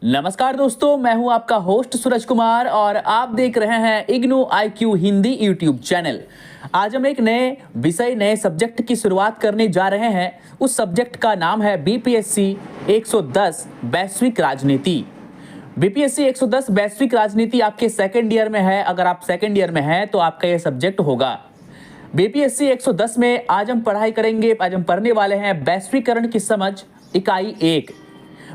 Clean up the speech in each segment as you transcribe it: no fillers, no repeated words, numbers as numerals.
नमस्कार दोस्तों, मैं हूं आपका होस्ट सूरज कुमार और आप देख रहे हैं IGNOU IQ Hindi YouTube channel. आज हम एक नए विषय, नए सब्जेक्ट की शुरुआत करने जा रहे हैं। उस सब्जेक्ट का नाम है BPSC 110 वैश्विक राजनीति। BPSC 110 वैश्विक राजनीति आपके सेकेंड ईयर में है। अगर आप सेकेंड ईयर में हैं तो आपका यह सब्जेक्ट होगा। BPSC 110 में आज हम पढ़ाई करेंगे, आज हम पढ़ने वाले हैं वैश्वीकरण की समझ इकाई 1।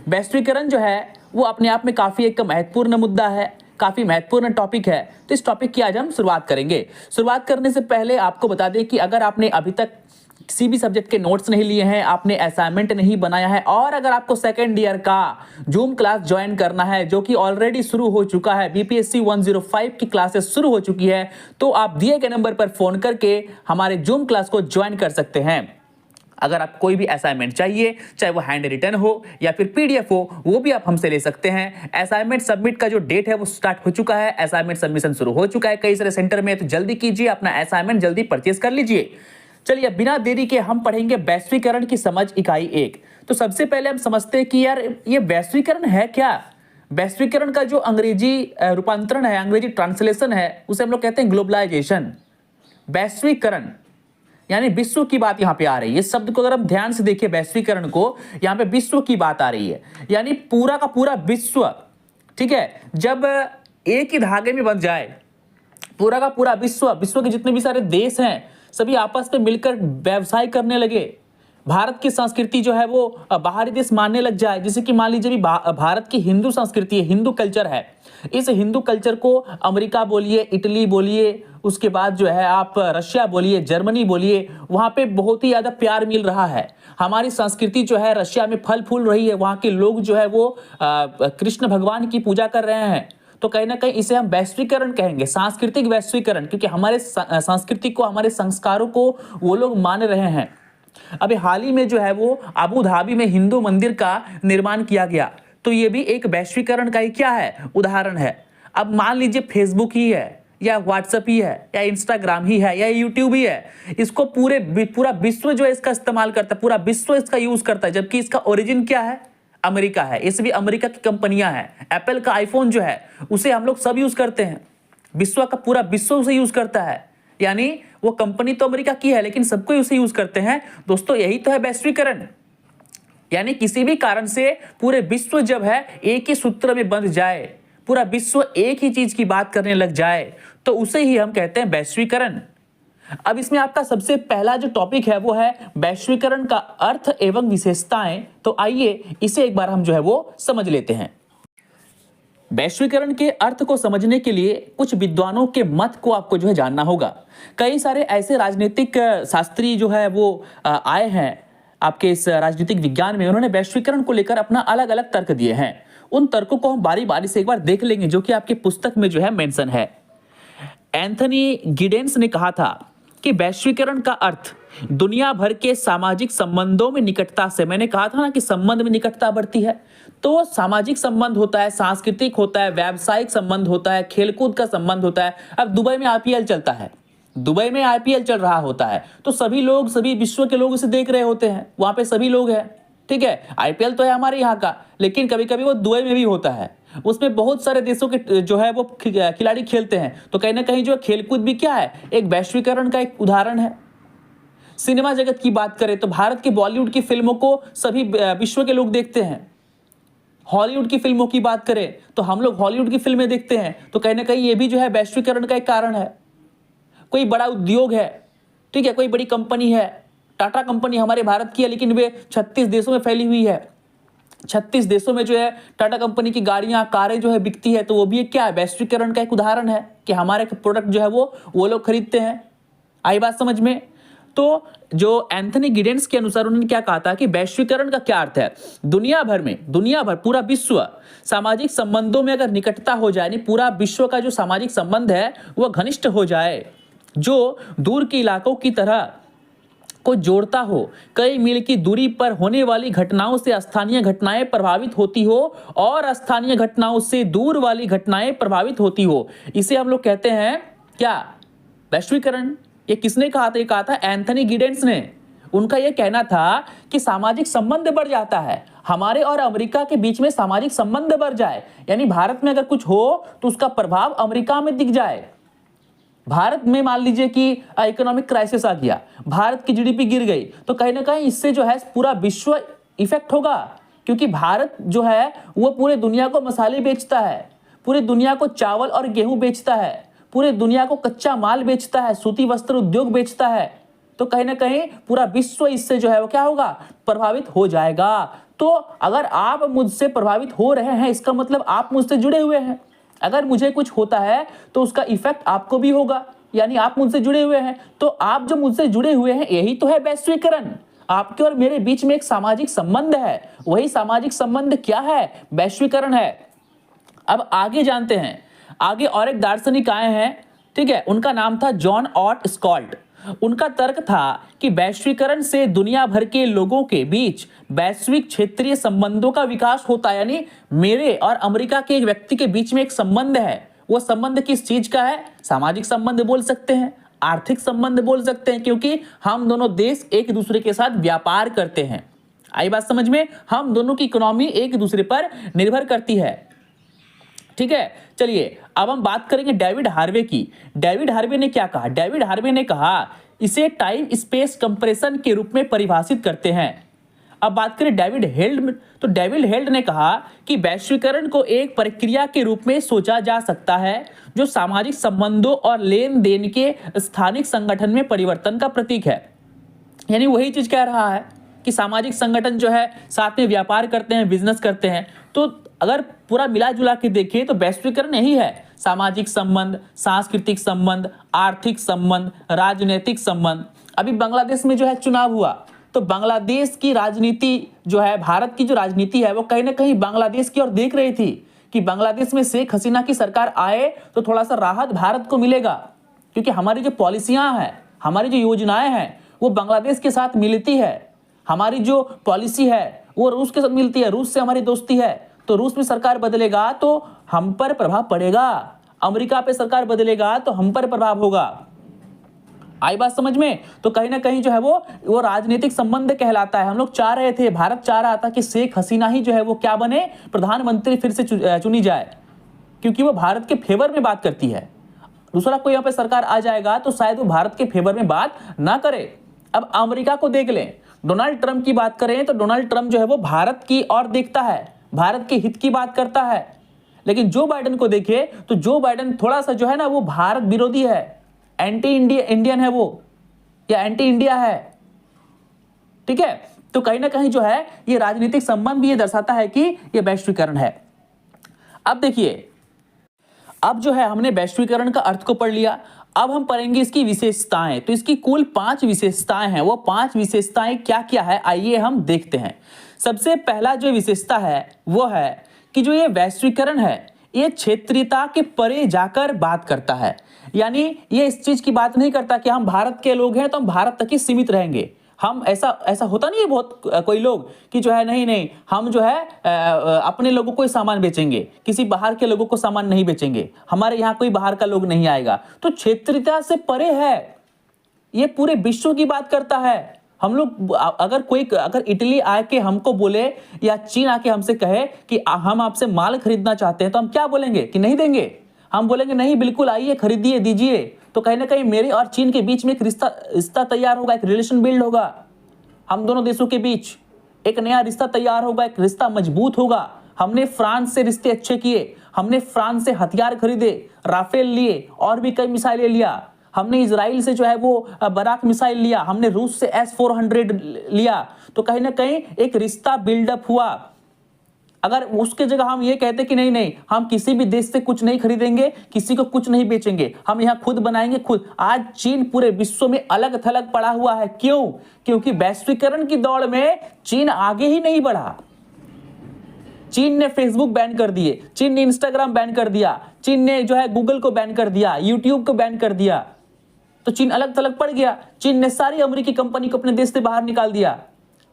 वैश्वीकरण जो है वो अपने आप में काफ़ी एक महत्वपूर्ण मुद्दा है, काफ़ी महत्वपूर्ण टॉपिक है। तो इस टॉपिक की आज हम शुरुआत करेंगे। शुरुआत करने से पहले आपको बता दें कि अगर आपने अभी तक किसी भी सब्जेक्ट के नोट्स नहीं लिए हैं, आपने असाइनमेंट नहीं बनाया है और अगर आपको सेकेंड ईयर का जूम क्लास ज्वाइन करना है जो कि ऑलरेडी शुरू हो चुका है, BPSC 105 की क्लासेस शुरू हो चुकी है, तो आप दिए गए नंबर पर फोन करके हमारे जूम क्लास को ज्वाइन कर सकते हैं। अगर आप कोई भी असाइनमेंट चाहिए, चाहे वो हैंड रिटन हो या फिर PDF हो, वो भी आप हमसे ले सकते हैं। असाइनमेंट सबमिट का जो डेट है वो स्टार्ट हो चुका है। असाइनमेंट सबमिशन शुरू हो चुका है कई सारे सेंटर में, तो जल्दी कीजिए, अपना असाइनमेंट जल्दी परचेज कर लीजिए। चलिए बिना देरी के हम पढ़ेंगे वैश्वीकरण की समझ इकाई 1। तो सबसे पहले हम समझते हैं कि यार ये वैश्वीकरण है क्या। वैश्वीकरण का जो अंग्रेजी रूपांतरण है, अंग्रेजी ट्रांसलेशन है, उसे हम लोग कहते हैं ग्लोबलाइजेशन। वैश्वीकरण यानी विश्व की बात यहाँ पे आ रही है। इस शब्द को अगर हम ध्यान से देखिए, वैश्वीकरण को, यहाँ पे विश्व की बात आ रही है, यानी पूरा का पूरा विश्व, ठीक है, जब एक ही धागे में बंध जाए, पूरा का पूरा विश्व, विश्व के जितने भी सारे देश हैं सभी आपस में मिलकर व्यवसाय करने लगे, भारत की संस्कृति जो है वो बाहरी देश मानने लग जाए। जैसे कि मान लीजिए भारत की हिंदू संस्कृति है, हिंदू कल्चर है, इस हिंदू कल्चर को अमेरिका बोलिए, इटली बोलिए, उसके बाद जो है आप रशिया बोलिए, जर्मनी बोलिए, वहाँ पे बहुत ही ज़्यादा प्यार मिल रहा है। हमारी संस्कृति जो है रशिया में फल फूल रही है, वहाँ के लोग जो है वो कृष्ण भगवान की पूजा कर रहे हैं। तो कहीं ना कहीं इसे हम वैश्वीकरण कहेंगे, सांस्कृतिक वैश्वीकरण, क्योंकि हमारे संस्कृति को, हमारे संस्कारों को वो लोग मान रहे हैं। अभी हाल ही में जो है वो अबू धाबी में हिंदू मंदिर का निर्माण किया गया, तो ये भी एक वैश्वीकरण का ही क्या है, उदाहरण है। अब मान लीजिए फेसबुक ही है या व्हाट्सएप ही है या इंस्टाग्राम ही है या यूट्यूब ही है, इसको पूरा विश्व जो है इसका इस्तेमाल करता है, पूरा विश्व इसका यूज करता है, जबकि इसका ओरिजिन क्या है, अमेरिका है। इस भी अमेरिका की कंपनियां हैं। एप्पल का आईफोन जो है उसे हम लोग सब यूज करते हैं, विश्व का पूरा विश्व उसे यूज करता है, यानी वो कंपनी तो अमेरिका की है लेकिन सबको उसे यूज करते हैं। दोस्तों यही तो है वैश्वीकरण, यानी किसी भी कारण से पूरे विश्व जब है एक ही सूत्र में बंध जाए, पूरा विश्व एक ही चीज की बात करने लग जाए, तो उसे ही हम कहते हैं वैश्वीकरण। अब इसमें आपका सबसे पहला जो टॉपिक है वो है वैश्वीकरण का अर्थ एवं विशेषताएं। तो आइए इसे एक बार हम जो है वो समझ लेते हैं। वैश्वीकरण के अर्थ को समझने के लिए कुछ विद्वानों के मत को आपको जो है जानना होगा। कई सारे ऐसे राजनीतिक शास्त्री जो है वो आए हैं आपके इस राजनीतिक विज्ञान में, उन्होंने वैश्वीकरण को लेकर अपना अलग अलग तर्क दिए हैं। उन तर्कों को हम बारी बारी से एक बार देख लेंगे जो कि आपकी पुस्तक में जो है मेंशन है। एंथनी गिडेंस ने कहा था कि वैश्वीकरण का अर्थ दुनिया भर के सामाजिक संबंधों में निकटता से, मैंने कहा था ना कि संबंध में निकटता बढ़ती है, तो सामाजिक संबंध होता है, सांस्कृतिक होता है, व्यावसायिक संबंध होता है, खेलकूद का संबंध होता है। अब दुबई में IPL चलता है, दुबई में IPL चल रहा होता है, तो सभी लोग, सभी विश्व के लोग उसे देख रहे होते हैं, वहां पे सभी लोग हैं, ठीक है। IPL तो है हमारे यहाँ का, लेकिन कभी कभी वो दुबई में भी होता है, उसमें बहुत सारे देशों के जो है वो खिलाड़ी खेलते हैं। तो कहीं ना कहीं जो खेलकूद भी क्या है, एक वैश्वीकरण का एक उदाहरण है। सिनेमा जगत की बात करें तो भारत के बॉलीवुड की फिल्मों को सभी विश्व के लोग देखते हैं। हॉलीवुड की फिल्मों की बात करें तो हम लोग हॉलीवुड की फिल्में देखते हैं, तो कहीं ना कहीं ये भी जो है वैश्वीकरण का एक कारण है। कोई बड़ा उद्योग है, ठीक है, कोई बड़ी कंपनी है, टाटा कंपनी हमारे भारत की है लेकिन वे 36 देशों में फैली हुई है। 36 देशों में जो है टाटा कंपनी की गाड़ियां, कारें जो है बिकती है, तो वो भी एक क्या है, वैश्वीकरण का एक उदाहरण है कि हमारे प्रोडक्ट जो है वो लोग खरीदते हैं। आई बात समझ में। तो जो एंथनी गिडेंस के अनुसार उन्होंने क्या कहा था कि वैश्वीकरण का क्या अर्थ है, दुनिया भर पूरा विश्व सामाजिक संबंधों में अगर निकटता हो जाए, यानी पूरा विश्व का जो सामाजिक संबंध है वह घनिष्ठ हो जाए, जो दूर के इलाकों की तरह को जोड़ता हो, कई मील की दूरी पर होने वाली घटनाओं से स्थानीय घटनाएं प्रभावित होती हो और स्थानीय घटनाओं से दूर वाली घटनाएं प्रभावित होती हो, इसे हम लोग कहते हैं क्या, वैश्वीकरण। ये किसने कहा था? ये कहा था एंथनी गिडेंस ने। उनका यह कहना था कि सामाजिक संबंध बढ़ जाता है, हमारे और अमेरिका के बीच में सामाजिक संबंध बढ़ जाए, यानी भारत में अगर कुछ हो तो उसका प्रभाव अमेरिका में दिख जाए। भारत में मान लीजिए कि इकोनॉमिक क्राइसिस आ गया, भारत की जीडीपी गिर गई, तो कहीं ना कहीं इससे जो है पूरा विश्व इफेक्ट होगा, क्योंकि भारत जो है वो पूरे दुनिया को मसाले बेचता है, पूरे दुनिया को चावल और गेहूं बेचता है, पूरे दुनिया को कच्चा माल बेचता है, सूती वस्त्र उद्योग बेचता है। तो कहीं ना कहीं पूरा विश्व इससे जो है वो क्या होगा, प्रभावित हो जाएगा। तो अगर आप मुझसे प्रभावित हो रहे हैं, इसका मतलब आप मुझसे जुड़े हुए हैं। अगर मुझे कुछ होता है तो उसका इफेक्ट आपको भी होगा, यानी आप मुझसे जुड़े हुए हैं। तो आप जो मुझसे जुड़े हुए हैं, यही तो है वैश्वीकरण। आपके और मेरे बीच में एक सामाजिक संबंध है, वही सामाजिक संबंध क्या है, वैश्वीकरण है। अब आगे जानते हैं, आगे और एक दार्शनिक आए हैं, ठीक है, उनका नाम था जॉन ऑट स्कॉल्ट। उनका तर्क था कि वैश्वीकरण से दुनिया भर के लोगों के बीच वैश्विक क्षेत्रीय संबंधों का विकास होता है, यानी मेरे और अमेरिका के एक व्यक्ति के बीच में एक संबंध है। वो संबंध किस चीज का है, सामाजिक संबंध बोल सकते हैं, आर्थिक संबंध बोल सकते हैं, क्योंकि हम दोनों देश एक दूसरे के साथ व्यापार करते हैं। आई बात समझ में, हम दोनों की इकोनॉमी एक दूसरे पर निर्भर करती है, ठीक है। चलिए अब हम बात करेंगे डेविड हार्वे की। डेविड हार्वे ने क्या कहा, डेविड हार्वे ने कहा इसे टाइम स्पेस कंप्रेशन के रूप में परिभाषित करते हैं। अब बात करें डेविड हेल्ड, तो डेविड हेल्ड ने कहा कि वैश्वीकरण को एक प्रक्रिया के रूप में सोचा जा सकता है जो सामाजिक संबंधों और लेन देन के स्थानिक संगठन में परिवर्तन का प्रतीक है। यानी वही चीज कह रहा है कि सामाजिक संगठन जो है साथ में व्यापार करते हैं, बिजनेस करते हैं। तो अगर पूरा मिला जुला के देखें तो वैश्वीकरण यही है, सामाजिक संबंध, सांस्कृतिक संबंध, आर्थिक संबंध, राजनीतिक संबंध। अभी बांग्लादेश में जो है चुनाव हुआ, तो बांग्लादेश की राजनीति जो है, भारत की जो राजनीति है वो कहीं ना कहीं बांग्लादेश की ओर देख रही थी कि बांग्लादेश में शेख हसीना की सरकार आए तो थोड़ा सा राहत भारत को मिलेगा, क्योंकि हमारी जो पॉलिसियां हैं, हमारी जो योजनाएं हैं वो बांग्लादेश के साथ मिलती है। हमारी जो पॉलिसी है वो रूस के साथ मिलती है, रूस से हमारी दोस्ती है, तो रूस में सरकार बदलेगा तो हम पर प्रभाव पड़ेगा, अमेरिका पे सरकार बदलेगा तो हम पर प्रभाव होगा। आई बात समझ में, तो कहीं ना कहीं जो है वो राजनीतिक संबंध कहलाता है। हम लोग चाह रहे थे, भारत चाह रहा था कि शेख हसीना ही जो है वो क्या बने, प्रधानमंत्री फिर से चुनी जाए, क्योंकि वो भारत के फेवर में बात करती है। दूसरा कोई यहाँ पे सरकार आ जाएगा तो शायद वो भारत के फेवर में बात ना करे। अब अमेरिका को देख लें, डोनाल्ड ट्रंप की बात करें तो डोनाल्ड ट्रंप जो है वो भारत की ओर देखता है, भारत के हित की बात करता है। लेकिन जो बाइडेन को देखे तो जो बाइडेन थोड़ा सा जो है ना वो भारत विरोधी है, एंटी इंडियन है वो, या एंटी इंडिया है, ठीक है। तो कहीं ना कहीं जो है ये राजनीतिक संबंध भी ये दर्शाता है कि ये वैश्वीकरण है। अब देखिए, अब जो है हमने वैश्वीकरण का अर्थ को पढ़ लिया, अब हम पढ़ेंगे इसकी विशेषताएं। तो इसकी कुल 5 विशेषताएं हैं, वो 5 विशेषताएं क्या क्या है आइए हम देखते हैं। सबसे पहला जो विशेषता है वो है कि जो ये वैश्वीकरण है ये क्षेत्रीयता के परे जाकर बात करता है। यानी ये इस चीज की बात नहीं करता कि हम भारत के लोग हैं तो हम भारत तक ही सीमित रहेंगे। हम ऐसा होता नहीं है बहुत कोई लोग कि जो है नहीं हम जो है अपने लोगों को ही सामान बेचेंगे, किसी बाहर के लोगों को सामान नहीं बेचेंगे, हमारे यहाँ कोई बाहर का लोग नहीं आएगा। तो क्षेत्रीयता से परे है, ये पूरे विश्व की बात करता है। हम लोग अगर इटली आके हमको बोले या चीन आके हमसे कहे कि हम आपसे माल खरीदना चाहते हैं, तो हम क्या बोलेंगे कि नहीं देंगे? हम बोलेंगे नहीं, बिल्कुल आइए, खरीदिए, दीजिए। तो कहीं ना कहीं मेरे और चीन के बीच में एक रिश्ता तैयार होगा, एक रिलेशन बिल्ड होगा। हम दोनों देशों के बीच एक नया रिश्ता तैयार होगा, एक रिश्ता मजबूत होगा। हमने फ्रांस से रिश्ते अच्छे किए, हमने फ्रांस से हथियार खरीदे, राफेल लिए और भी कई मिसाइलें लिया। हमने इजराइल से जो है वो बराक मिसाइल लिया, हमने रूस से S-400 लिया। तो कहीं ना कहीं एक रिश्ता बिल्डअप हुआ। अगर उसके जगह हम ये कहते कि नहीं हम किसी भी देश से कुछ नहीं खरीदेंगे, किसी को कुछ नहीं बेचेंगे, हम यहाँ खुद बनाएंगे खुद। आज चीन पूरे विश्व में अलग थलग पड़ा हुआ है। क्यों? क्योंकि वैश्वीकरण की दौड़ में चीन आगे ही नहीं बढ़ा। चीन ने फेसबुक बैन कर दिए, चीन ने इंस्टाग्राम बैन कर दिया, चीन ने जो है गूगल को बैन कर दिया, यूट्यूब को बैन कर दिया। तो चीन अलग थलग पड़ गया। चीन ने सारी अमेरिकी कंपनी को अपने देश से बाहर निकाल दिया।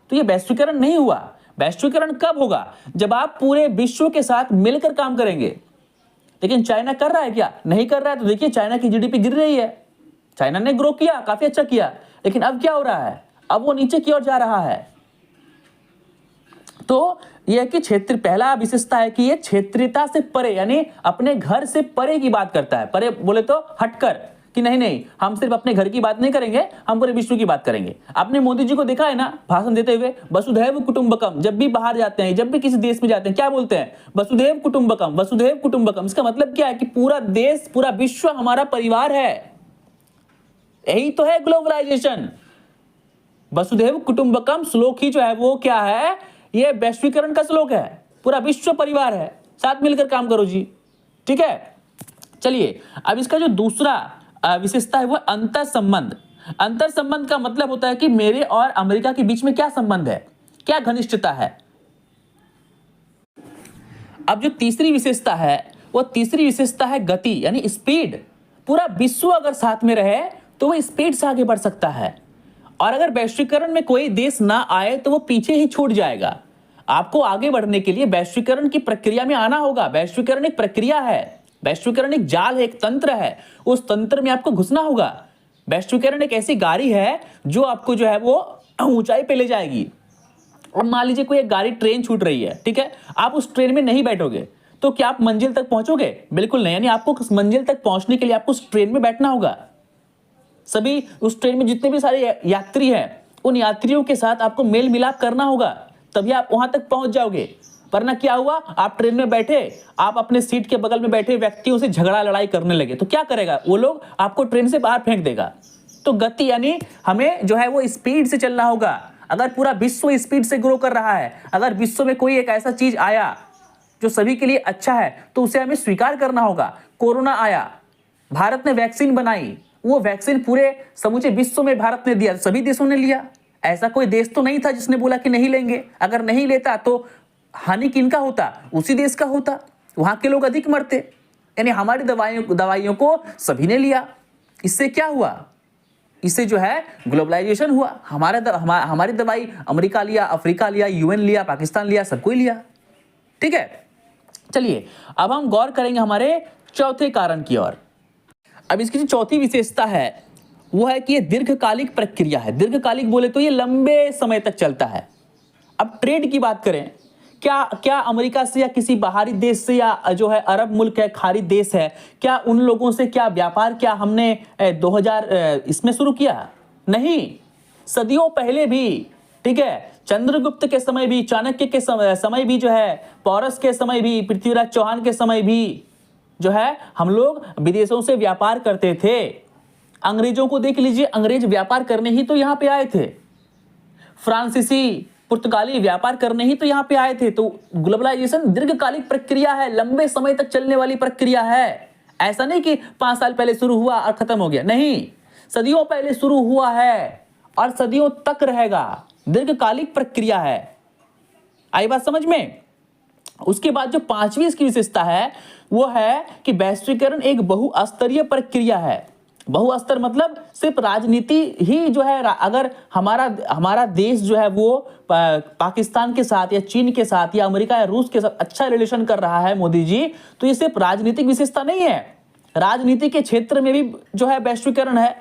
तो ये वैश्वीकरण नहीं हुआ। वैश्वीकरण कब होगा? जब आप पूरे विश्व के साथ मिलकर काम करेंगे। लेकिन चाइना कर रहा है क्या? नहीं कर रहा है। तो देखिए चाइना की जीडीपी गिर रही है। चाइना ने ग्रो किया, काफी अच्छा किया, लेकिन अब क्या हो रहा है? अब वो नीचे की ओर जा रहा है। तो यह कि क्षेत्र, पहला विशेषता है कि ये क्षेत्रीयता से परे, यानी अपने घर से परे की बात करता है। परे बोले तो हटकर, कि नहीं नहीं हम सिर्फ अपने घर की बात नहीं करेंगे, हम पूरे विश्व की बात करेंगे। आपने मोदी जी को देखा है ना भाषण देते हुए, वसुधैव कुटुंबकम, जब भी बाहर जाते हैं, जब भी किसी देश में जाते हैं, क्या बोलते हैं? वसुधैव कुटुंबकम, वसुधैव कुटुंबकम। इसका मतलब क्या है कि पूरा देश, पूरा विश्व हमारा परिवार है। यही तो है ग्लोबलाइजेशन। वसुधैव कुटुंबकम श्लोक ही जो है वो क्या है? ये वैश्वीकरण का श्लोक है। पूरा विश्व परिवार है, साथ मिलकर काम करो जी, ठीक है। चलिए, अब इसका जो दूसरा विशेषता है वो अंतर संबंध। अंतर संबंध का मतलब होता है कि मेरे और अमेरिका के बीच में क्या संबंध है, क्या घनिष्ठता है। अब जो तीसरी विशेषता है, वो तीसरी विशेषता है गति, यानी स्पीड। पूरा विश्व अगर साथ में रहे तो वो स्पीड से आगे बढ़ सकता है, और अगर वैश्वीकरण में कोई देश ना आए तो वो पीछे ही छूट जाएगा। आपको आगे बढ़ने के लिए वैश्वीकरण की प्रक्रिया में आना होगा। वैश्वीकरण एक प्रक्रिया है, वैश्वीकरण एक जाल है, एक तंत्र है, उस तंत्र में आपको घुसना होगा। वैश्वीकरण एक ऐसी गाड़ी है जो आपको जो है वो ऊंचाई पे ले जाएगी। अब मान लीजिए कोई एक गाड़ी, ट्रेन छूट रही है, ठीक है, आप उस ट्रेन में नहीं बैठोगे तो क्या आप मंजिल तक पहुंचोगे? बिल्कुल नहीं। यानी आपको उस मंजिल तक पहुंचने के लिए आपको उस ट्रेन में बैठना होगा। सभी उस ट्रेन में जितने भी सारे यात्री हैं, उन यात्रियों के साथ आपको मेल मिलाप करना होगा, तभी आप वहां तक पहुंच जाओगे। वरना क्या हुआ, आप ट्रेन में बैठे, आप अपने सीट के बगल में बैठे व्यक्तियों से झगड़ा लड़ाई करने लगे, तो क्या करेगा वो लोग? आपको ट्रेन से बाहर फेंक देगा। तो गति, यानी हमें जो है वो स्पीड से चलना होगा। अगर पूरा विश्व स्पीड से ग्रो कर रहा है, अगर विश्व में कोई एक ऐसा चीज आया जो सभी के लिए अच्छा है, तो उसे हमें स्वीकार करना होगा। कोरोना आया, भारत ने वैक्सीन बनाई, वो वैक्सीन पूरे समूचे विश्व में भारत ने दिया, सभी देशों ने लिया। ऐसा कोई देश तो नहीं था जिसने बोला कि नहीं लेंगे। अगर नहीं लेता तो हानि किनका होता? उसी देश का होता, वहां के लोग अधिक मरते। यानी हमारी दवाइयों को सभी ने लिया। इससे क्या हुआ? इससे जो है ग्लोबलाइजेशन हुआ। हमारी दवाई अमेरिका लिया, अफ्रीका लिया, यूएन लिया, पाकिस्तान लिया, सबको लिया, ठीक है। चलिए, अब हम गौर करेंगे हमारे चौथे कारण की ओर। अब इसकी जो चौथी विशेषता है वो है कि ये दीर्घकालिक प्रक्रिया है। दीर्घकालिक बोले तो ये लंबे समय तक चलता है। अब ट्रेड की बात करें, क्या अमेरिका से या किसी बाहरी देश से, या जो है अरब मुल्क है, खाड़ी देश है, क्या उन लोगों से क्या व्यापार क्या हमने 2000 इसमें शुरू किया? नहीं, सदियों पहले भी, ठीक है। चंद्रगुप्त के समय भी, चाणक्य के समय भी जो है, पौरस के समय भी, पृथ्वीराज चौहान के समय भी जो है हम लोग विदेशों से व्यापार करते थे। अंग्रेजों को देख लीजिए, अंग्रेज व्यापार करने ही तो यहाँ पे आए थे। फ्रांसीसी, पुर्तगाली व्यापार करने ही तो यहाँ पे आए थे। तो ग्लोबलाइजेशन दीर्घकालिक प्रक्रिया है, लंबे समय तक चलने वाली प्रक्रिया है। ऐसा नहीं कि 5 साल पहले शुरू हुआ और खत्म हो गया, नहीं, सदियों पहले शुरू हुआ है और सदियों तक रहेगा। दीर्घकालिक प्रक्रिया है। आई बात समझ में? उसके बाद जो पांचवी इसकी विशेषता है वो है कि वैश्वीकरण एक बहुस्तरीय प्रक्रिया है। बहुस्तर मतलब सिर्फ राजनीति ही जो है, अगर हमारा देश जो है वो पाकिस्तान के साथ या चीन के साथ या अमेरिका या रूस के साथ अच्छा रिलेशन कर रहा है मोदी जी, तो ये सिर्फ राजनीतिक विशेषता नहीं है। राजनीति के क्षेत्र में भी जो है वैश्वीकरण है,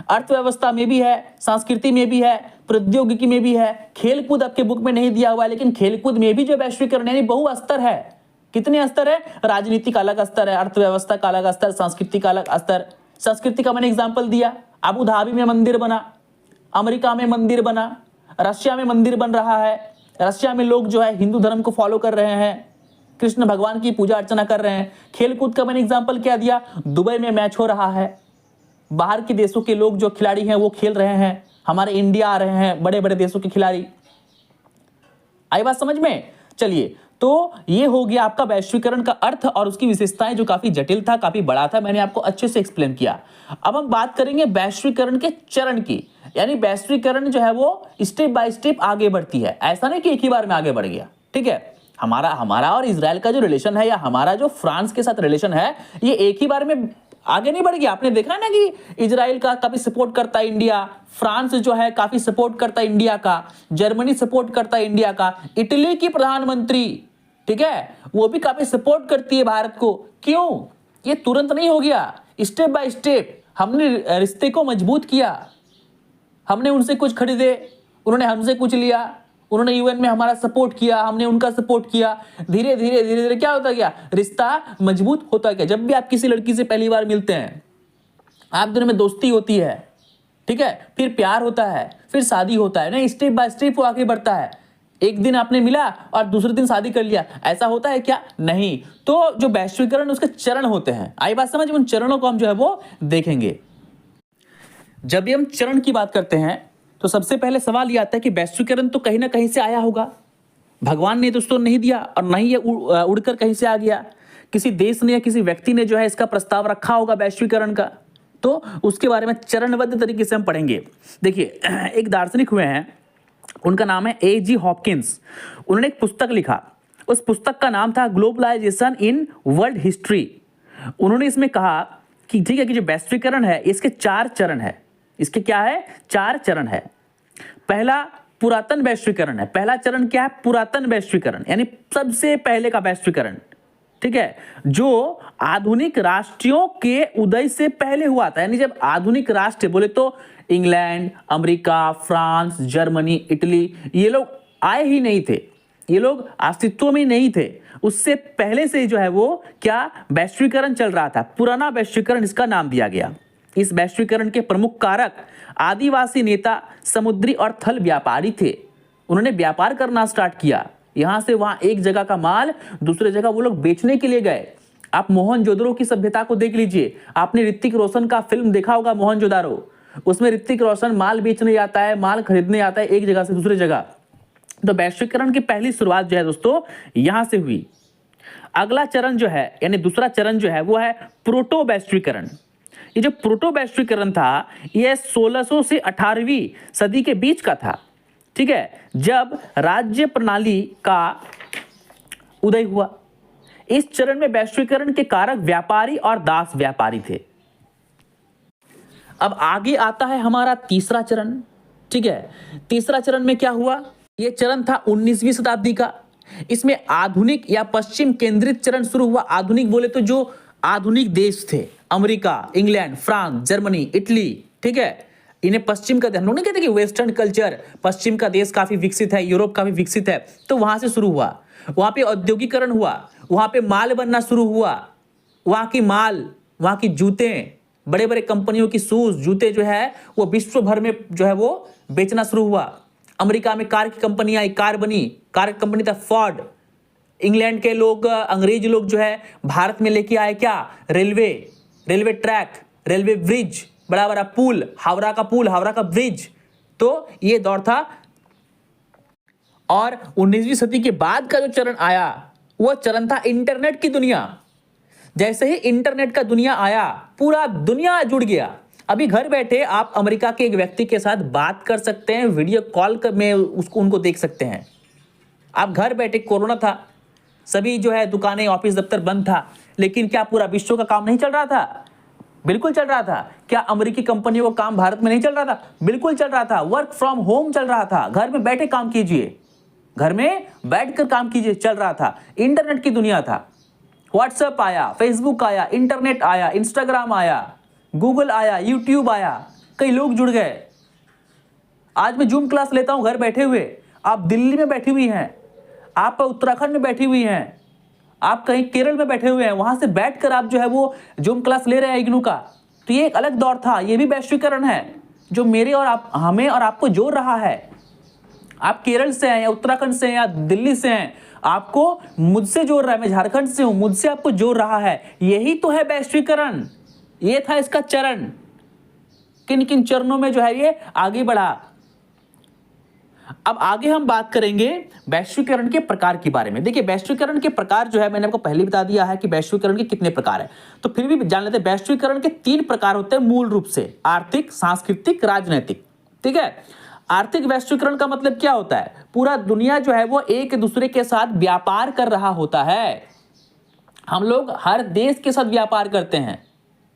अर्थव्यवस्था में भी है, संस्कृति में भी है, प्रौद्योगिकी में भी है, खेलकूद आपके बुक में नहीं दिया हुआ है, लेकिन खेलकूद में भी जो वैश्वीकरण यानी बहुस्तर है। कितने स्तर है? राजनीति का अलग स्तर है, अर्थव्यवस्था का अलग स्तर, संस्कृति का अलग स्तर। संस्कृति का मैंने एग्जांपल दिया, अबू धाबी में मंदिर बना, अमेरिका में मंदिर बना, रशिया में मंदिर बन रहा है। रशिया में लोग जो है हिंदू धर्म को फॉलो कर रहे हैं, कृष्ण भगवान की पूजा अर्चना कर रहे हैं। खेलकूद का मैंने एग्जांपल क्या दिया? दुबई में मैच हो रहा है, बाहर के देशों के लोग जो खिलाड़ी हैं वो खेल रहे हैं, हमारे इंडिया आ रहे हैं बड़े बड़े देशों के खिलाड़ी। आई बात समझ में? चलिए, तो ये हो गया आपका वैश्वीकरण का अर्थ और उसकी विशेषताएं, जो काफी जटिल था, काफी बड़ा था, मैंने आपको अच्छे से एक्सप्लेन किया। अब हम बात करेंगे वैश्वीकरण के चरण की, यानी वैश्वीकरण जो है वो स्टेप बाय स्टेप आगे बढ़ती है। ऐसा नहीं कि एक ही बार में आगे बढ़ गया, ठीक है। हमारा और इजराइल का जो रिलेशन है, या हमारा जो फ्रांस के साथ रिलेशन है, ये एक ही बार में आगे नहीं बढ़ गया। आपने देखा ना कि इजराइल का काफी सपोर्ट करता है इंडिया, फ्रांस जो है काफी सपोर्ट करता है इंडिया का, जर्मनी सपोर्ट करता है इंडिया का, इटली की प्रधानमंत्री, ठीक है, वो भी काफी सपोर्ट करती है भारत को। क्यों? ये तुरंत नहीं हो गया, स्टेप बाय स्टेप हमने रिश्ते को मजबूत किया। हमने उनसे कुछ खरीदे, उन्होंने हमसे कुछ लिया, उन्होंने यूएन में हमारा सपोर्ट किया, हमने उनका सपोर्ट किया। धीरे धीरे धीरे धीरे क्या होता गया, रिश्ता मजबूत होता गया। जब भी आप किसी लड़की से पहली बार मिलते हैं, आप दोनों में दोस्ती होती है, ठीक है, फिर प्यार होता है, फिर शादी होता है, नहीं स्टेप बाय स्टेप वो आगे बढ़ता है। एक दिन आपने मिला और दूसरे दिन शादी कर लिया, ऐसा होता है क्या? नहीं। तो जो वैश्वीकरण उसके चरण होते हैं, आई बात समझ? उन चरणों को हम जो है वो देखेंगे। जब भी हम चरण की बात करते हैं तो सबसे पहले सवाल ये आता है कि वैश्वीकरण तो कहीं ना कहीं से आया होगा। भगवान ने दोस्तों नहीं दिया और नहीं ये उड़कर कहीं से आ गया। किसी देश ने या किसी व्यक्ति ने जो है इसका प्रस्ताव रखा होगा वैश्वीकरण का। तो उसके बारे में चरणबद्ध तरीके से हम पढ़ेंगे। देखिए, एक दार्शनिक हुए हैं, उनका नाम है A.G. हॉपकिंस। उन्होंने एक पुस्तक लिखा, उस पुस्तक का नाम था ग्लोबलाइजेशन इन वर्ल्ड हिस्ट्री। उन्होंने इसमें कहा कि ठीक है कि जो वैश्वीकरण है इसके 4 चरण है। इसके क्या है? 4 चरण है। पहला पुरातन वैश्वीकरण है। पहला चरण क्या है? पुरातन वैश्वीकरण, यानी सबसे पहले का वैश्वीकरण, ठीक है, जो आधुनिक राष्ट्रों के उदय से पहले हुआ था। यानी जब आधुनिक राष्ट्र बोले तो England, America, France, Germany, Italy, ये लोग आए ही नहीं थे, ये लोग अस्तित्व में नहीं थे। उससे पहले से जो है वो क्या वैश्वीकरण चल रहा था। पुराना वैश्वीकरण इसका नाम दिया गया। इस वैश्वीकरण के प्रमुख कारक आदिवासी नेता, समुद्री और थल व्यापारी थे। उन्होंने व्यापार करना स्टार्ट किया। यहां से वहां एक जगह का माल दूसरे जगह वो लोग बेचने के लिए गए। आप मोहनजोदड़ो की सभ्यता को देख लीजिए। आपने ऋतिक रोशन का फिल्म देखा होगा मोहनजोदारो। उसमें ऋतिक रोशन माल बेचने जाता है, माल खरीदने आता है एक जगह से दूसरी जगह। तो वैश्वीकरण की पहली शुरुआत जो है दोस्तों यहां से हुई। अगला चरण जो है, यानी दूसरा चरण जो है वो है प्रोटो वैश्वीकरण। ये जो प्रोटो वैश्वीकरण था यह 1600 से 18वीं सदी के बीच का था, ठीक है, जब राज्य प्रणाली का उदय हुआ। इस चरण में वैश्वीकरण के कारक व्यापारी और दास व्यापारी थे। अब आगे आता है हमारा तीसरा चरण, ठीक है। तीसरा चरण में क्या हुआ? यह चरण था 19वीं शताब्दी का। इसमें आधुनिक या पश्चिम केंद्रित चरण शुरू हुआ। आधुनिक बोले तो जो आधुनिक देश थे, America, England, France, Germany, Italy, ठीक है, इन्हें पश्चिम का, हम लोग नहीं कहते कि वेस्टर्न कल्चर, पश्चिम का देश काफी विकसित है, यूरोप काफी विकसित है, तो वहां से शुरू हुआ। वहां पे औद्योगिकरण हुआ, वहां पे माल बनना शुरू हुआ। वहां की माल, वहां की जूते, बड़े बड़े कंपनियों की शूज, जूते जो है वो विश्व भर में जो है वो बेचना शुरू हुआ। अमेरिका में कार की कंपनी आई, कार बनी, कार कंपनी था फोर्ड। इंग्लैंड के लोग, अंग्रेज लोग जो है भारत में लेके आए क्या? Railway, railway track, railway bridge, बड़ा बड़ा पुल, हावड़ा का पुल, हावड़ा का ब्रिज। तो ये दौर था। और 19वीं सदी के बाद का जो चरण आया वो चरण था इंटरनेट की दुनिया। जैसे ही इंटरनेट का दुनिया आया, पूरा दुनिया जुड़ गया। अभी घर बैठे आप अमेरिका के एक व्यक्ति के साथ बात कर सकते हैं, वीडियो कॉल में उनको देख सकते हैं। आप घर बैठे, कोरोना था, सभी जो है दुकानें, ऑफिस, दफ्तर बंद था, लेकिन क्या पूरा विश्व का काम नहीं चल रहा था? बिल्कुल चल रहा था। क्या अमेरिकी कंपनियों का काम भारत में नहीं चल रहा था? बिल्कुल चल रहा था। वर्क फ्रॉम होम चल रहा था। घर में बैठे काम कीजिए, घर में बैठकर काम कीजिए, चल रहा था। इंटरनेट की दुनिया था। व्हाट्सएप आया, फेसबुक आया, इंटरनेट आया, इंस्टाग्राम आया, गूगल आया, यूट्यूब आया, कई लोग जुड़ गए। आज मैं जूम क्लास लेता हूं घर बैठे हुए। आप दिल्ली में बैठी हुई हैं, आप उत्तराखंड में बैठी हुई हैं, आप कहीं केरल में बैठे हुए हैं, वहां से बैठकर आप जो है वो जूम क्लास ले रहे हैं इग्नू का। तो ये एक अलग दौर था। ये भी वैश्वीकरण है जो मेरे और आप, हमें और आपको जोड़ रहा है। आप केरल से हैं या उत्तराखंड से हैं या दिल्ली से हैं, आपको मुझसे जोड़ रहा है। मैं झारखंड से हूं, मुझसे आपको जोड़ रहा है। यही तो है वैश्वीकरण। ये था इसका चरण। किन किन चरणों में जो है ये आगे बढ़ा। अब आगे हम बात करेंगे वैश्वीकरण के प्रकार के बारे में। देखिए, वैश्वीकरण के प्रकार जो है मैंने आपको पहले बता दिया है कि वैश्वीकरण के कितने प्रकार है, तो फिर भी जान लेते हैं। वैश्वीकरण के 3 प्रकार होते हैं मूल रूप से: आर्थिक, सांस्कृतिक, राजनीतिक, ठीक है। आर्थिक वैश्वीकरण का मतलब क्या होता है? पूरा दुनिया जो है वो एक दूसरे के साथ व्यापार कर रहा होता है। हम लोग हर देश के साथ व्यापार करते हैं।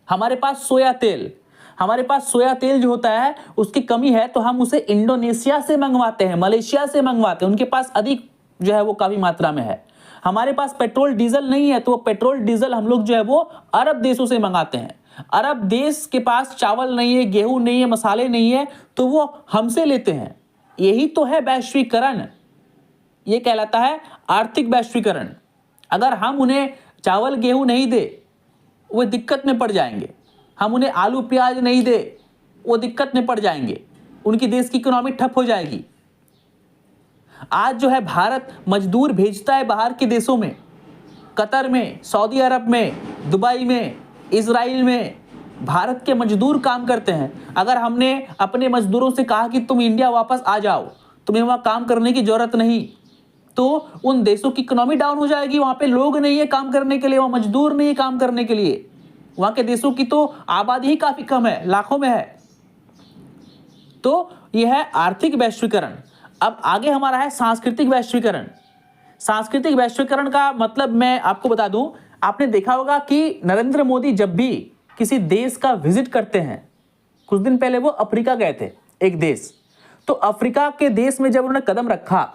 हमारे पास सोया तेल, हमारे पास सोया तेल जो होता है उसकी कमी है तो हम उसे इंडोनेशिया से मंगवाते हैं, मलेशिया से मंगवाते हैं। उनके पास अधिक जो है वो काफी मात्रा में है। हमारे पास पेट्रोल डीजल नहीं है तो पेट्रोल डीजल हम लोग जो है वो अरब देशों से मंगाते हैं। अरब देश के पास चावल नहीं है, गेहूं नहीं है, मसाले नहीं है, तो वो हमसे लेते हैं। यही तो है वैश्वीकरण। ये कहलाता है आर्थिक वैश्वीकरण। अगर हम उन्हें चावल गेहूं नहीं दे, वो दिक्कत में पड़ जाएंगे। हम उन्हें आलू प्याज नहीं दे, वो दिक्कत में पड़ जाएंगे। उनकी देश की इकोनॉमी ठप हो जाएगी। आज जो है भारत मजदूर भेजता है बाहर के देशों में, कतर में, सऊदी अरब में, दुबई में, इजराइल में भारत के मजदूर काम करते हैं। अगर हमने अपने मजदूरों से कहा कि तुम इंडिया वापस आ जाओ, तुम्हें वहां काम करने की जरूरत नहीं, तो उन देशों की इकोनॉमी डाउन हो जाएगी। वहां पे लोग नहीं है काम करने के लिए, वहां मजदूर नहीं है काम करने के लिए। वहां के देशों की तो आबादी ही काफी कम है, लाखों में है। तो यह है आर्थिक वैश्वीकरण। अब आगे हमारा है सांस्कृतिक वैश्वीकरण। सांस्कृतिक वैश्वीकरण का मतलब मैं आपको बता दूं, आपने देखा होगा कि नरेंद्र मोदी जब भी किसी देश का विजिट करते हैं, कुछ दिन पहले वो अफ्रीका गए थे, एक देश, तो अफ्रीका के देश में जब उन्होंने कदम रखा,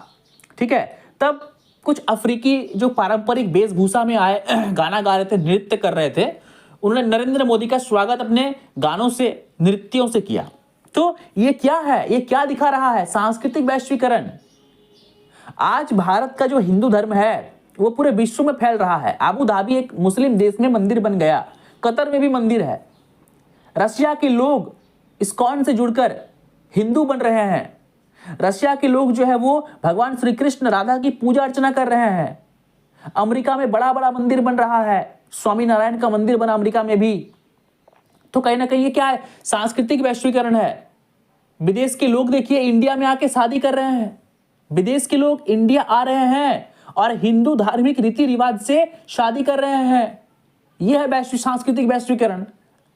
ठीक है, तब कुछ अफ्रीकी जो पारंपरिक वेशभूषा में आए, गाना गा रहे थे, नृत्य कर रहे थे, उन्होंने नरेंद्र मोदी का स्वागत अपने गानों से, नृत्यों से किया। तो ये क्या है, ये क्या दिखा रहा है? सांस्कृतिक वैश्वीकरण। आज भारत का जो हिंदू धर्म है वो पूरे विश्व में फैल रहा है। अबू धाबी एक मुस्लिम देश में मंदिर बन गया, कतर में भी मंदिर है। रशिया के लोग इस्कॉन से जुड़कर हिंदू बन रहे हैं। रशिया के लोग जो है वो भगवान श्री कृष्ण राधा की पूजा अर्चना कर रहे हैं। अमेरिका में बड़ा बड़ा मंदिर बन रहा है, स्वामी नारायण का मंदिर बना अमेरिका में भी। तो कहीं ना कहीं ये क्या है? सांस्कृतिक वैश्वीकरण है। विदेश के लोग देखिए इंडिया में आके शादी कर रहे हैं। विदेश के लोग इंडिया आ रहे हैं और हिंदू धार्मिक रीति रिवाज से शादी कर रहे हैं। यह है सांस्कृतिक वैश्वीकरण।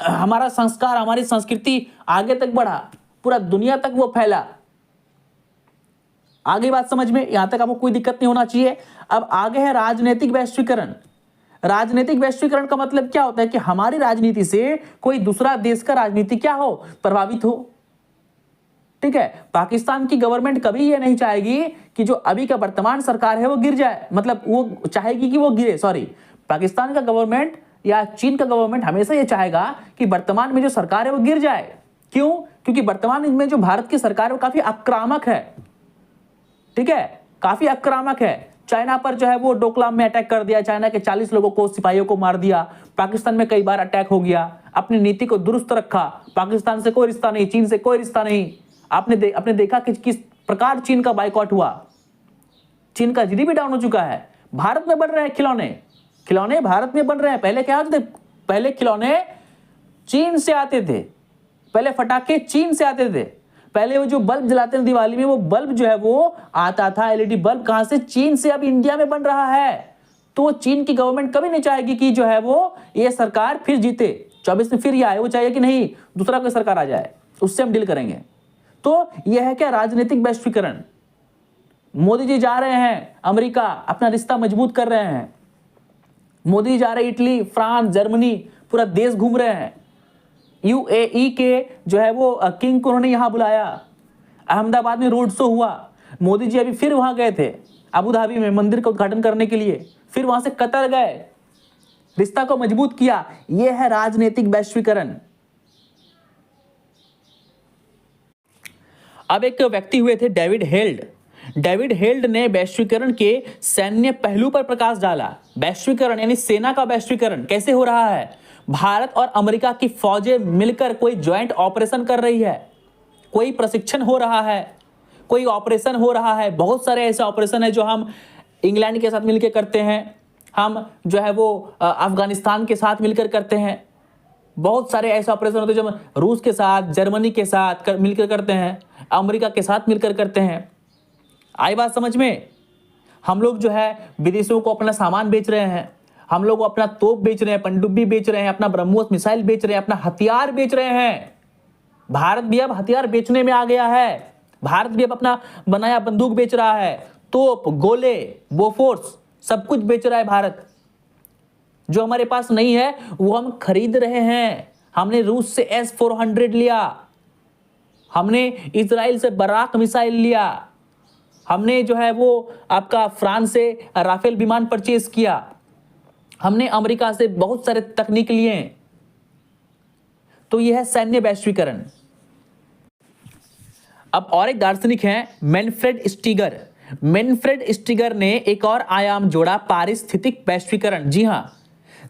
हमारा संस्कार, हमारी संस्कृति आगे तक बढ़ा, पूरा दुनिया तक वो फैला। आगे बात समझ में, यहां तक आपको कोई दिक्कत नहीं होना चाहिए। अब आगे है राजनीतिक वैश्वीकरण। राजनीतिक वैश्वीकरण का मतलब क्या होता है कि हमारी राजनीति से कोई दूसरा देश का राजनीति क्या हो, प्रभावित हो। ठीक है, पाकिस्तान की गवर्नमेंट कभी ये नहीं चाहेगी कि जो अभी का वर्तमान सरकार है वो गिर जाए, मतलब वो चाहेगी कि वो गिरे। सॉरी, पाकिस्तान का गवर्नमेंट या चीन का गवर्नमेंट हमेशा ये चाहेगा कि वर्तमान में जो सरकार है वो गिर जाए। क्यों? क्योंकि वर्तमान में जो भारत की सरकार है वो काफी आक्रामक है। ठीक है, काफी आक्रामक है। चाइना पर जो है वो डोकलाम में अटैक कर दिया, चाइना के 40 लोगों को, सिपाहियों को मार दिया। पाकिस्तान में कई बार अटैक हो गया। अपनी नीति को दुरुस्त रखा, पाकिस्तान से कोई रिश्ता नहीं, चीन से कोई रिश्ता नहीं। आपने देखा कि किस प्रकार चीन का बाइकआउट हुआ। चीन का जीडीपी डाउन हो चुका है। भारत में बन रहे हैं खिलौने भारत में बन रहे हैं। पहले क्या होते थे? पहले खिलौने चीन से आते थे, पहले फटाके चीन से आते थे। पहले वो जो बल्ब जलाते हैं दिवाली में, वो बल्ब जो है वो आता था, एलईडी बल्ब, कहां से? चीन से। अब इंडिया में बन रहा है। तो चीन की गवर्नमेंट कभी नहीं चाहेगी कि जो है वो ये सरकार फिर जीते, 24 में फिर ये आए। वो चाहिए कि नहीं, दूसरा कोई सरकार आ जाए, उससे हम डील करेंगे। तो यह है क्या? राजनीतिक वैश्वीकरण। मोदी जी जा रहे हैं अमेरिका, अपना रिश्ता मजबूत कर रहे हैं। मोदी जी जा रहे हैं इटली, फ्रांस, जर्मनी, पूरा देश घूम रहे हैं। यूएई के जो है वो किंग को उन्होंने यहां बुलाया। अहमदाबाद में रोड शो हुआ। मोदी जी अभी फिर वहां गए थे अबू धाबी में मंदिर का उद्घाटन करने के लिए, फिर वहां से कतर गए, रिश्ता को मजबूत किया। यह है राजनीतिक वैश्वीकरण। अब एक व्यक्ति हुए थे डेविड हेल्ड। डेविड हेल्ड ने वैश्वीकरण के सैन्य पहलू पर प्रकाश डाला। वैश्वीकरण यानी सेना का वैश्वीकरण कैसे हो रहा है? भारत और अमेरिका की फौजें मिलकर कोई ज्वाइंट ऑपरेशन कर रही है, कोई प्रशिक्षण हो रहा है, कोई ऑपरेशन हो रहा है। बहुत सारे ऐसे ऑपरेशन है जो हम इंग्लैंड के साथ मिलकर करते हैं, हम जो है वो अफगानिस्तान के साथ मिलकर करते हैं। बहुत सारे ऐसे ऑपरेशन होते हैं जो हम रूस के साथ, जर्मनी के साथ मिलकर करते हैं, अमेरिका के साथ मिलकर करते हैं। आई बात समझ में? हम लोग जो है विदेशों को अपना सामान बेच रहे हैं, हम लोग अपना तोप बेच रहे हैं, पनडुब्बी बेच रहे हैं, अपना ब्रह्मोस मिसाइल बेच रहे हैं, अपना हथियार बेच रहे हैं। भारत भी अब हथियार बेचने में आ गया है। भारत भी अब अपना बनाया बंदूक बेच रहा है, तोप, गोले, बोफोर्स, सब कुछ बेच रहा है भारत। जो हमारे पास नहीं है वो हम खरीद रहे हैं। हमने रूस से S-400 लिया, हमने इजराइल से बराक मिसाइल लिया, हमने जो है वो आपका फ्रांस से राफेल विमान परचेज किया, हमने अमेरिका से बहुत सारे तकनीक लिए। तो यह है सैन्य वैश्वीकरण। अब और एक दार्शनिक हैं मैनफ्रेड स्टीगर। मैनफ्रेड स्टिगर ने एक और आयाम जोड़ा, पारिस्थितिक वैश्वीकरण। जी हाँ,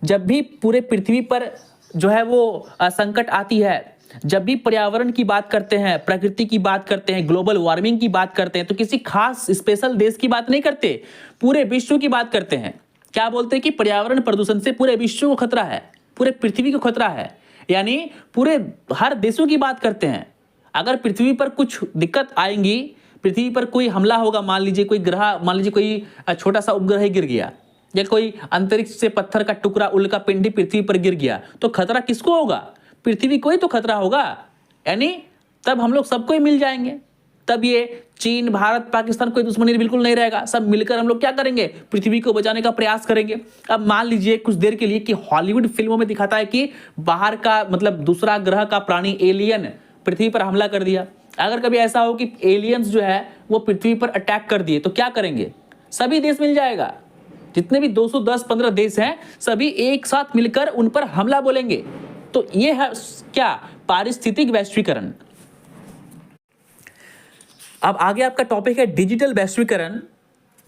जब भी पूरे पृथ्वी पर जो है वो संकट आती है, जब भी पर्यावरण की बात करते हैं, प्रकृति की बात करते हैं, ग्लोबल वार्मिंग की बात करते हैं, तो किसी खास स्पेशल देश की बात नहीं करते, पूरे विश्व की बात करते हैं। क्या बोलते हैं कि पर्यावरण प्रदूषण से पूरे विश्व को खतरा है, पूरे पृथ्वी को खतरा है, यानी पूरे हर देशों की बात करते हैं। अगर पृथ्वी पर कुछ दिक्कत आएंगी, पृथ्वी पर कोई हमला होगा, मान लीजिए कोई ग्रह, मान लीजिए कोई छोटा सा उपग्रह गिर गया, या कोई अंतरिक्ष से पत्थर का टुकड़ा, उल्का पिंडी पृथ्वी पर गिर गया, तो खतरा किसको होगा? पृथ्वी को ही तो खतरा होगा। यानी तब हम लोग सबको ही मिल जाएंगे, तब ये चीन, भारत, पाकिस्तान कोई दुश्मनी बिल्कुल नहीं रहेगा। सब मिलकर हम लोग क्या करेंगे? पृथ्वी को बचाने का प्रयास करेंगे। अब मान लीजिए कुछ देर के लिए कि हॉलीवुड फिल्मों में दिखाता है कि बाहर का मतलब दूसरा ग्रह का प्राणी एलियन पृथ्वी पर हमला कर दिया। अगर कभी ऐसा हो कि एलियंस जो है वो पृथ्वी पर अटैक कर दिए, तो क्या करेंगे? सभी देश मिल जाएगा, जितने भी 210-15 देश हैं, सभी एक साथ मिलकर उन पर हमला बोलेंगे। तो ये है क्या? पारिस्थितिक वैश्वीकरण। अब आगे आपका टॉपिक है डिजिटल वैश्वीकरण,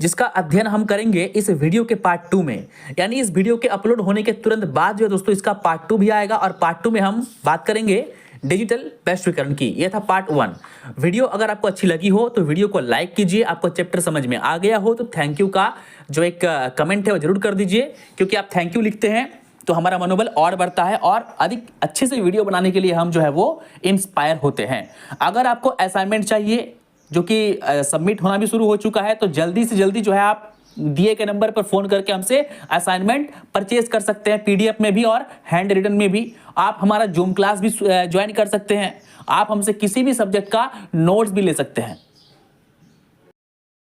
जिसका अध्ययन हम करेंगे इस वीडियो के पार्ट 2 में। यानी इस वीडियो के अपलोड होने के तुरंत बाद जो है दोस्तों इसका पार्ट 2 भी आएगा, और पार्ट 2 में हम बात करेंगे डिजिटल वैश्वीकरण की। यह था पार्ट 1। वीडियो अगर आपको अच्छी लगी हो तो वीडियो को लाइक कीजिए, आपको चैप्टर समझ में आ गया हो तो थैंक यू का जो एक कमेंट है वो जरूर कर दीजिए, क्योंकि आप थैंक यू लिखते हैं तो हमारा मनोबल और बढ़ता है और अधिक अच्छे से वीडियो बनाने के लिए हम जो है वो इंस्पायर होते हैं। अगर आपको असाइनमेंट चाहिए जो कि सबमिट होना भी शुरू हो चुका है, तो जल्दी से जल्दी जो है आप दिए के नंबर पर फोन करके हमसे असाइनमेंट परचेज कर सकते हैं, पीडीएफ में भी और हैंड रिटन में भी। आप हमारा जूम क्लास भी ज्वाइन कर सकते हैं, आप हमसे किसी भी सब्जेक्ट का नोट्स भी ले सकते हैं।